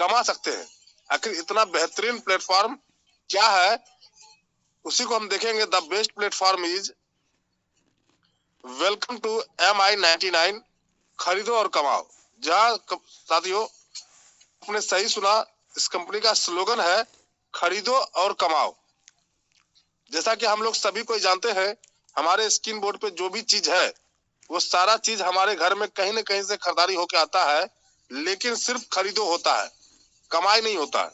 कमा सकते हैं। आखिर इतना बेहतरीन प्लेटफॉर्म क्या है, उसी को हम देखेंगे। The best platform is welcome to MI99, खरीदो और कमाओ। जहां साथियों आपने सही सुना, इस कंपनी का स्लोगन है खरीदो और कमाओ। जैसा कि हम लोग सभी को जानते हैं, हमारे स्क्रीन बोर्ड पे जो भी चीज है वो सारा चीज हमारे घर में कहीं न कहीं से खरीदारी होके आता है, लेकिन सिर्फ खरीदो होता है, कमाई नहीं होता है।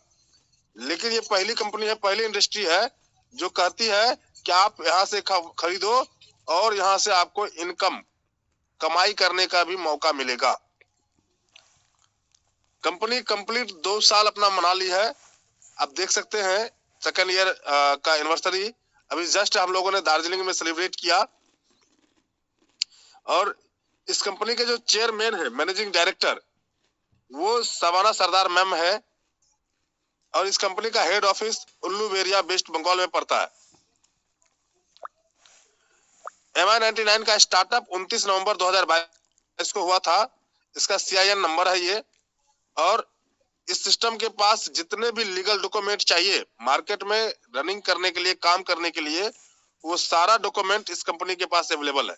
लेकिन ये पहली कंपनी है, पहली इंडस्ट्री है जो कहती है कि आप यहाँ से खरीदो और यहाँ से आपको इनकम, कमाई करने का भी मौका मिलेगा। कंपनी कंप्लीट 2 साल अपना मना ली है। आप देख सकते हैं सेकेंड ईयर का एनिवर्सरी अभी जस्ट हम लोगों ने दार्जिलिंग में सेलिब्रेट किया। और इस कंपनी के जो चेयरमैन है, मैनेजिंग डायरेक्टर, वो सवाना सरदार मैम है। और इस कंपनी का हेड ऑफिस उल्लुबेरिया, वेस्ट बंगाल में पड़ता है। MI99 का स्टार्टअप 29 नवंबर 2022 को हुआ था। इसका CIN नंबर है ये। और इस सिस्टम के पास जितने भी लीगल डॉक्यूमेंट चाहिए मार्केट में रनिंग करने के लिए, काम करने के लिए, वो सारा डॉक्यूमेंट इस कंपनी के पास अवेलेबल है।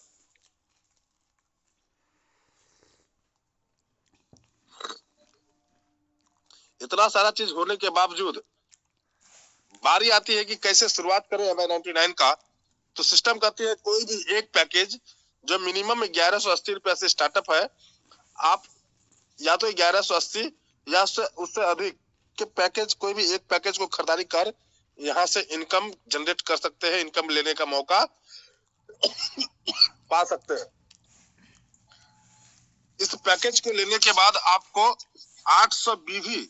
इतना सारा चीज होने के बावजूद बारी आती है कि कैसे शुरुआत करें MI99 का। तो सिस्टम कहती है कोई भी एक पैकेज जो मिनिमम 1180 रुपया से स्टार्टअप है, आप या तो 1180 या उससे अधिक के पैकेज, कोई भी एक पैकेज को खरीदारी कर यहाँ से इनकम जनरेट कर सकते हैं, इनकम लेने का मौका पा सकते हैं। इस पैकेज को लेने के बाद आपको 800 BV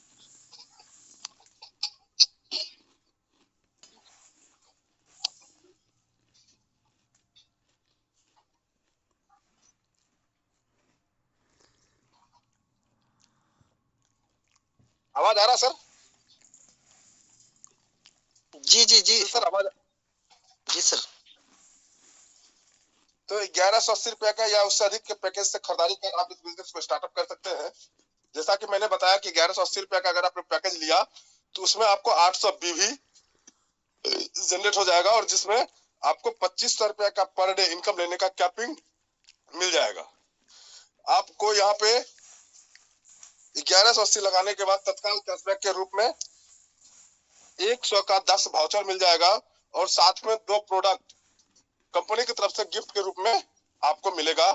आवाज आ रहा सर? जी जी जी सर आवाज। जी सर। तो 1180 रुपया का या उससे अधिक के पैकेज से खरीदारी कर आप इस बिजनेस को स्टार्टअप कर सकते हैं। जैसा कि मैंने बताया कि 1180 रुपया का अगर आपने पैकेज लिया तो उसमें आपको 800 BV जनरेट हो जाएगा और जिसमें आपको 2500 रुपया का पर डे इनकम लेने का कैपिंग मिल जाएगा। आपको यहाँ पे 1180 लगाने के बाद तत्काल कैशबैक के रूप में 100 का 10 वाउचर मिल जाएगा और साथ में 2 प्रोडक्ट कंपनी की तरफ से गिफ्ट के रूप में आपको मिलेगा।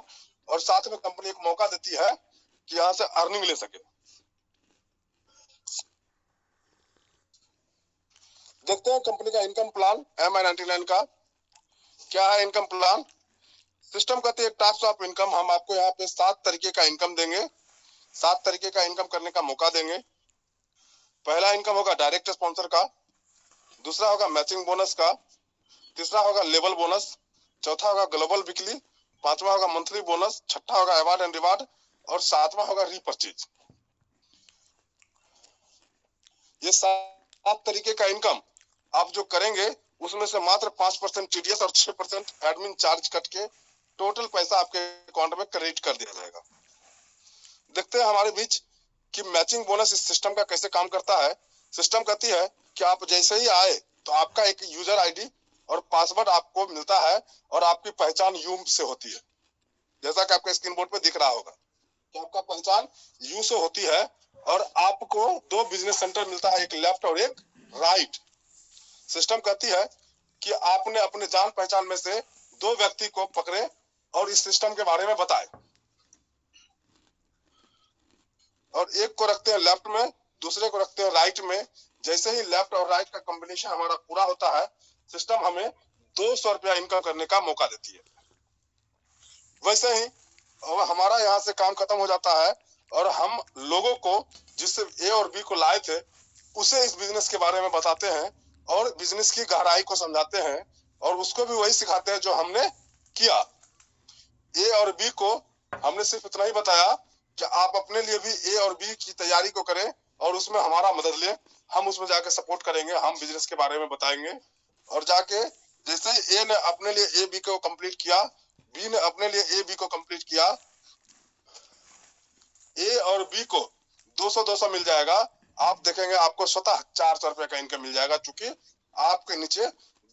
और साथ में कंपनी एक मौका देती है कि यहाँ से अर्निंग ले सके। देखते हैं कंपनी का इनकम प्लान MI99 का क्या है। इनकम प्लान सिस्टम कहती है टास्क ऑफ इनकम, हम आपको यहाँ पे 7 तरीके का इनकम देंगे, 7 तरीके का इनकम करने का मौका देंगे। पहला इनकम होगा डायरेक्ट स्पॉन्सर का, दूसरा होगा मैचिंग बोनस का, तीसरा होगा लेवल बोनस, चौथा होगा ग्लोबल वीकली, पांचवा होगा मंथली बोनस, छठा होगा अवार्ड एंड रिवार्ड और सातवां होगा रीपर्चेज। ये 7 तरीके का इनकम आप जो करेंगे उसमें से मात्र 5% TDS और 6% एडमिन चार्ज कट के टोटल पैसा आपके अकाउंट में क्रेडिट कर दिया जाएगा। देखते हैं हमारे बीच कि मैचिंग बोनस इस सिस्टम का कैसे काम करता है। सिस्टम कहती है कि आप जैसे ही आए तो आपका एक यूजर आईडी और पासवर्ड आपको मिलता है और आपकी पहचान यू से होती है। जैसा कि आपका स्क्रीन बोर्ड पे दिख रहा होगा कि आपका पहचान यू से होती है और आपको 2 बिजनेस सेंटर मिलता है, एक लेफ्ट और एक राइट। सिस्टम कहती है कि आपने अपने जान पहचान में से 2 व्यक्ति को पकड़े और इस सिस्टम के बारे में बताए और एक को रखते हैं लेफ्ट में, दूसरे को रखते हैं राइट में। जैसे ही लेफ्ट और राइट का कॉम्बिनेशन हमारा पूरा होता है, सिस्टम हमें 200 रुपया इनकम करने का मौका देती है। वैसे ही हमारा यहाँ से काम खत्म हो जाता है और हम लोगों को जिससे A और B को लाए थे उसे इस बिजनेस के बारे में बताते हैं और बिजनेस की गहराई को समझाते हैं और उसको भी वही सिखाते हैं जो हमने किया। A और B को हमने सिर्फ इतना ही बताया कि आप अपने लिए भी A और B की तैयारी को करें और उसमें हमारा मदद लें। हम उसमें जाके सपोर्ट करेंगे, हम बिजनेस के बारे में बताएंगे और जाके जैसे A ने अपने लिए A B को कंप्लीट किया, B ने अपने लिए A B को कंप्लीट किया, A और B को 200-200 मिल जाएगा आप देखेंगे आपको स्वतः 400 रुपए का इनकम मिल जाएगा, चूंकि आपके नीचे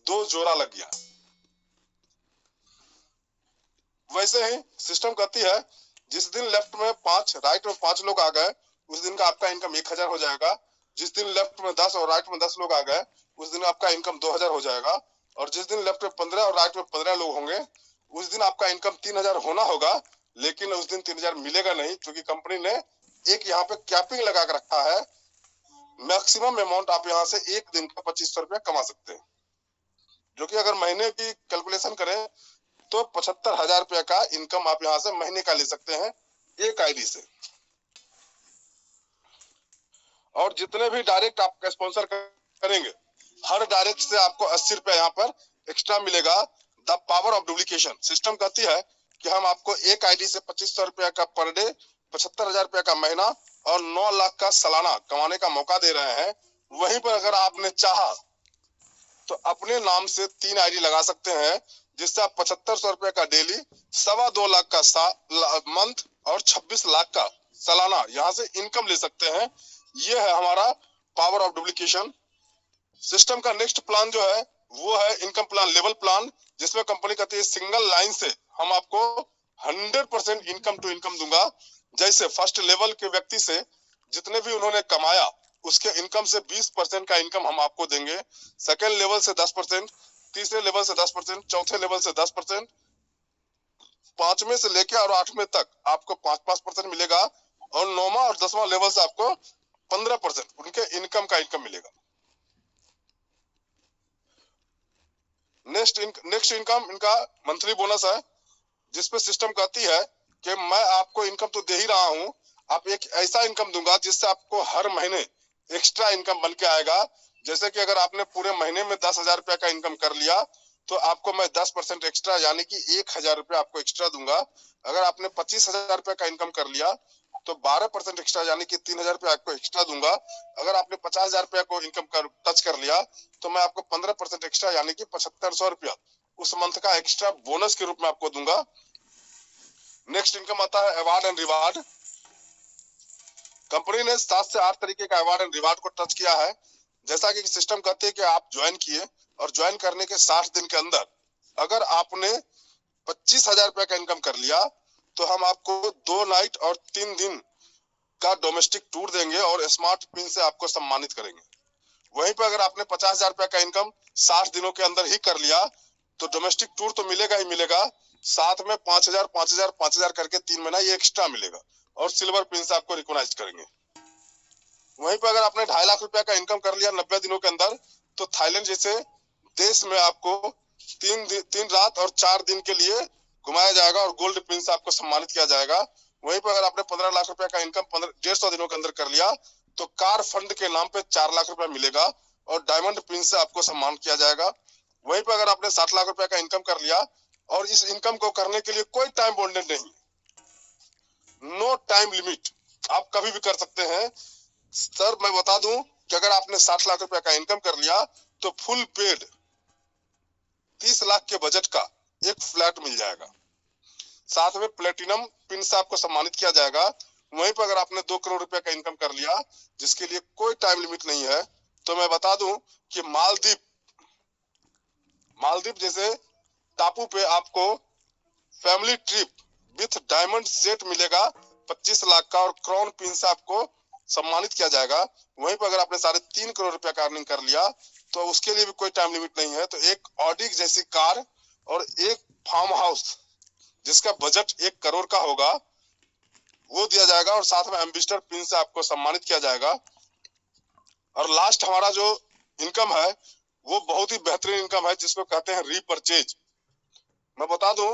2 जोड़ा लग गया। वैसे ही सिस्टम कहती है जिस दिन लेफ्ट में 5 राइट में 5 लोग आ गए उस दिन का आपका इनकम 1000 हो जाएगा। जिस दिन लेफ्ट में 10 और राइट में 10 लोग आ गए उस दिन आपका इनकम 2000 हो जाएगा। और जिस दिन लेफ्ट में 15 और राइट में 15 लोग होंगे उस दिन आपका इनकम 3000 होना होगा, लेकिन उस दिन 3000 मिलेगा नहीं, क्योंकि कंपनी ने एक यहाँ पे कैपिंग लगा कर रखा है। मैक्सिमम अमाउंट आप यहाँ से एक दिन का 2500 रुपया कमा सकते हैं, जो कि अगर महीने की कैलकुलेशन करें तो 75,000 रुपया का इनकम आप यहाँ से महीने का ले सकते हैं एक आईडी से। और जितने भी डायरेक्ट आप स्पॉन्सर करेंगे हर डायरेक्ट से आपको 80 रुपया यहाँ पर एक्स्ट्रा मिलेगा। The power of duplication system कहती है कि हम आपको एक आईडी से 2500 रुपया का पर डे, 75,000 रुपया का महीना और 9 लाख का सालाना कमाने का मौका दे रहे हैं। वहीं पर अगर आपने चाहा तो अपने नाम से 3 आईडी लगा सकते हैं, जिससे आप 7500 रुपया का डेली, 2.25 लाख का मंथ और 26 लाख का सालाना यहाँ से इनकम ले सकते हैं। ये है हमारा पावर ऑफ डुप्लीकेशन सिस्टम का। नेक्स्ट प्लान जो है वो है इनकम प्लान लेवल प्लान, जिसमें कंपनी कहती है सिंगल लाइन से हम आपको 100% इनकम टू इनकम दूंगा। जैसे फर्स्ट लेवल के व्यक्ति से जितने भी उन्होंने कमाया उसके इनकम से 20% का इनकम हम आपको देंगे। सेकेंड लेवल से 10%, तीसरे लेवल से 10%, चौथे लेवल से 10%, 5वें से लेकर और 8वें तक आपको 5% मिलेगा और 9वां और 10वां लेवल से आपको 15% उनके इनकम का इनकम मिलेगा। नेक्स्ट इनकम इनका मंथली बोनस है, जिसपे सिस्टम कहती है कि मैं आपको इनकम तो दे ही रहा हूं, आप एक ऐसा इनकम दूंगा जिससे आपको हर महीने एक्स्ट्रा इनकम बन के आएगा। जैसे कि अगर आपने पूरे महीने में 10,000 रुपया का इनकम कर लिया तो आपको मैं 10% एक्स्ट्रा यानी कि 1,000 रुपया आपको एक्स्ट्रा दूंगा। अगर आपने 25,000 रुपया का इनकम कर लिया तो 12% एक्स्ट्रा यानी कि 3,000 रुपया आपको एक्स्ट्रा दूंगा। अगर आपने 50,000 रुपया को इनकम कर टच कर लिया तो मैं आपको 15% एक्स्ट्रा यानी कि 7,500 रुपया उस मंथ का एक्स्ट्रा बोनस के रूप में आपको दूंगा। नेक्स्ट इनकम आता है अवार्ड एंड रिवार्ड। कंपनी ने 7 से 8 तरीके का अवार्ड एंड रिवार्ड को टच किया है। जैसा कि सिस्टम कहते हैं कि आप ज्वाइन किए और ज्वाइन करने के 60 दिन के अंदर अगर आपने 25,000 रुपया का इनकम कर लिया तो हम आपको 2 नाइट और 3 दिन का डोमेस्टिक टूर देंगे और स्मार्ट पिन से आपको सम्मानित करेंगे। वहीं पर अगर आपने 50,000 रुपया का इनकम 60 दिनों के अंदर ही कर लिया तो डोमेस्टिक टूर तो मिलेगा ही मिलेगा, साथ में 5,000 5,000 5,000 करके 3 महीना ये एक्स्ट्रा मिलेगा और सिल्वर पिन से आपको रिकॉग्नाइज करेंगे। वहीं पर अगर आपने 2.5 लाख रुपया का इनकम कर लिया 90 दिनों के अंदर तो थाईलैंड जैसे देश में आपको 3 रात और 4 दिन के लिए घुमाया जाएगा और गोल्ड पिन से आपको सम्मानित किया जाएगा। वहीं पर अगर आपने 15 लाख रुपया का इनकम 150 दिनों के अंदर कर लिया तो कार फंड के नाम पे 4 लाख रुपया मिलेगा और डायमंड पिन से आपको सम्मान किया जाएगा। वहीं पर अगर आपने 60 लाख रुपया का इनकम कर लिया और इस इनकम को करने के लिए कोई टाइम बॉन्डेड नहीं, नो टाइम लिमिट, आप कभी भी कर सकते हैं। सर मैं बता दूं कि अगर आपने 60 लाख रुपया का इनकम कर लिया तो फुल पेड 30 लाख के बजट का एक फ्लैट मिल जाएगा, साथ में प्लेटिनम पिन से आपको सम्मानित किया जाएगा। वहीं पर अगर आपने 2 करोड़ रुपया का इनकम कर लिया जिसके लिए कोई टाइम लिमिट नहीं है तो मैं बता दूं कि मालदीव जैसे टापू पे आपको family trip with diamond set मिलेगा 25 लाख का और क्राउन पिन से आपको सम्मानित किया जाएगा। वहीं पर अगर आपने 3.5 करोड़ रुपया का अर्निंग कर लिया तो उसके लिए भी कोई टाइम लिमिट नहीं है, तो एक ऑडी जैसी कार और एक फार्म हाउस जिसका बजट 1 करोड़ का होगा वो दिया जाएगा और साथ में एम्बेसडर पिन से आपको सम्मानित किया जाएगा। और लास्ट हमारा जो इनकम है वो बहुत ही बेहतरीन इनकम है जिसको कहते हैं रीपरचेज। मैं बता दूं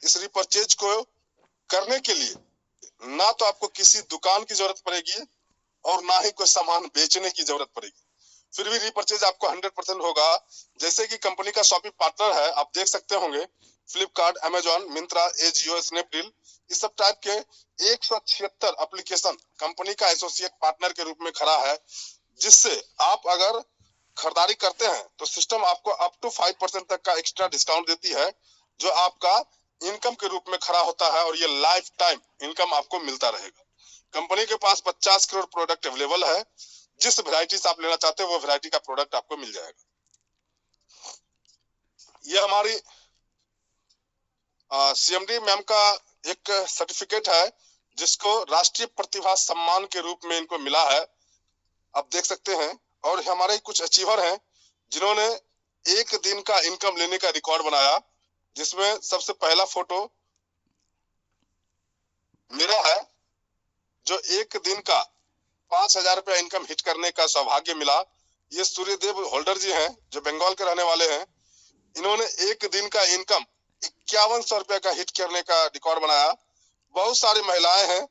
इस रीपरचेज को करने के लिए ना तो आपको किसी दुकान की जरूरत पड़ेगी और ना ही कोई सामान बेचने की जरूरत पड़ेगी, फिर भी रीपरचेज आपको 100% होगा। जैसे कि कंपनी का शॉपिंग पार्टनर है, आप देख सकते होंगे Flipkart, Amazon, Myntra, AJIO, Snapdeal, इस सब टाइप के 176 एप्लीकेशन कंपनी का एसोसिएट पार्टनर के रूप में खड़ा है, जिससे आप अगर खरीदारी करते हैं तो सिस्टम आपको अप टू 5% तक का एक्स्ट्रा डिस्काउंट देती है जो आपका इनकम के रूप में खड़ा होता है और ये लाइफ टाइम इनकम आपको मिलता रहेगा। कंपनी के पास 50 करोड़ प्रोडक्ट अवेलेबल है। जिस वैरायटी से आप लेना चाहते हैं वो वैरायटी का प्रोडक्ट आपको मिल जाएगा। ये हमारी सीएमडी मैम का एक सर्टिफिकेट है जिसको राष्ट्रीय प्रतिभा सम्मान के रूप में इनको मिला है, आप देख सकते हैं। और हमारे कुछ अचीवर हैं जिन्होंने एक दिन का इनकम लेने का रिकॉर्ड बनाया, जिसमें सबसे पहला फोटो मेरा है, जो एक दिन का 5,000 रुपया इनकम हिट करने का सौभाग्य मिला। ये सूर्यदेव होल्डर जी हैं जो बंगाल के रहने वाले हैं। इन्होंने एक दिन का इनकम 5100 रुपया का हिट करने का रिकॉर्ड बनाया। बहुत सारी महिलाएं हैं,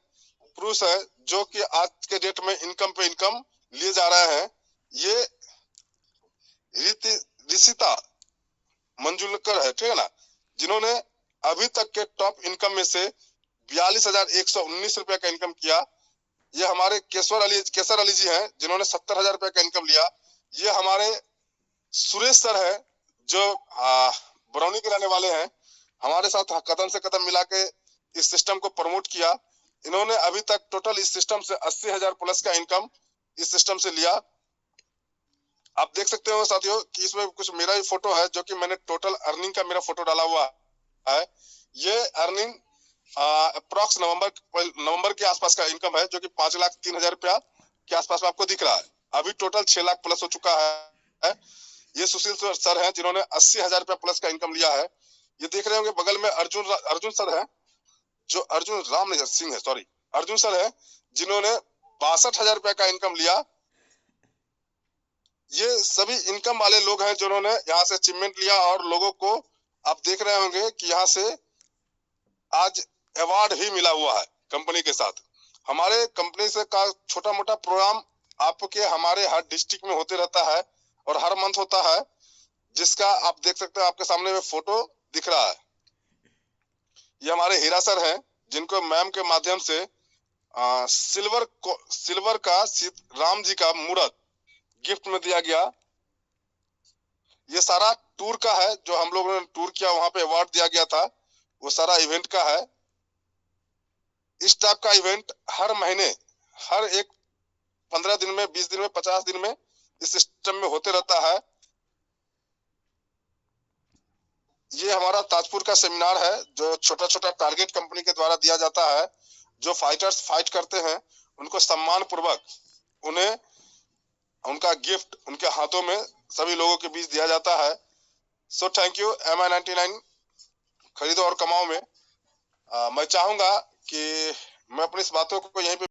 पुरुष हैं जो कि आज के डेट में इनकम पे इनकम लिए जा रहे हैं। ये ऋषिता मंजुलकर है, ठीक है ना, जिन्होंने अभी तक के टॉप इनकम में से 42,119 रुपया का इनकम किया। ये हमारे केसर अली जी हैं जिन्होंने 70,000 रुपया का इनकम लिया। ये हमारे सुरेश सर है जो बरौनी के रहने वाले हैं, हमारे साथ कदम से कदम मिला के इस सिस्टम को प्रमोट किया। इन्होंने अभी तक टोटल इस सिस्टम से 80,000 प्लस का इनकम इस सिस्टम से लिया। आप देख सकते हो साथियों कि इसमें कुछ मेरा ही फोटो है जो कि मैंने टोटल अर्निंग का मेरा फोटो डाला हुआ है। ये अर्निंग अप्रॉक्स नवंबर के आसपास का इनकम है जो कि 5,03,000 रुपया के आसपास में आपको दिख रहा है। अभी टोटल 6 लाख प्लस हो चुका है। ये सुशील सर हैं जिन्होंने 80,000 रुपया प्लस का इनकम लिया है। ये देख रहे होंगे बगल में अर्जुन सर है, जो अर्जुन राम सिंह है, सॉरी अर्जुन सर है जिन्होंने 62,000 रुपया का इनकम लिया। ये सभी इनकम वाले लोग हैं जिन्होंने यहाँ से अचीवमेंट लिया और लोगों को आप देख रहे होंगे कि यहाँ से आज अवार्ड ही मिला हुआ है कंपनी के साथ। हमारे कंपनी से का छोटा मोटा प्रोग्राम आपके हमारे हर डिस्ट्रिक्ट में होते रहता है और हर मंथ होता है, जिसका आप देख सकते हैं, आपके सामने में फोटो दिख रहा है। ये हमारे हीरा सर हैं जिनको मैम के माध्यम से सिल्वर का राम जी का मूर्त गिफ्ट में दिया गया। ये सारा टूर का है, जो हम लोगों ने टूर किया वहां पे अवार्ड दिया गया था, वो सारा इवेंट का है। इस टाइप का इवेंट हर महीने, हर एक 15 दिन में, 20 दिन में, 50 दिन में इस सिस्टम में होते रहता है। ये हमारा ताजपुर का सेमिनार है जो छोटा छोटा टारगेट कंपनी के द्वारा दिया जाता है। जो फाइटर्स फाइट करते हैं उनको सम्मान पूर्वक उन्हें उनका गिफ्ट उनके हाथों में सभी लोगों के बीच दिया जाता है। So thank you. MI99 खरीदो और कमाओ में मैं चाहूंगा कि मैं अपनी इस बातों को यहीं पे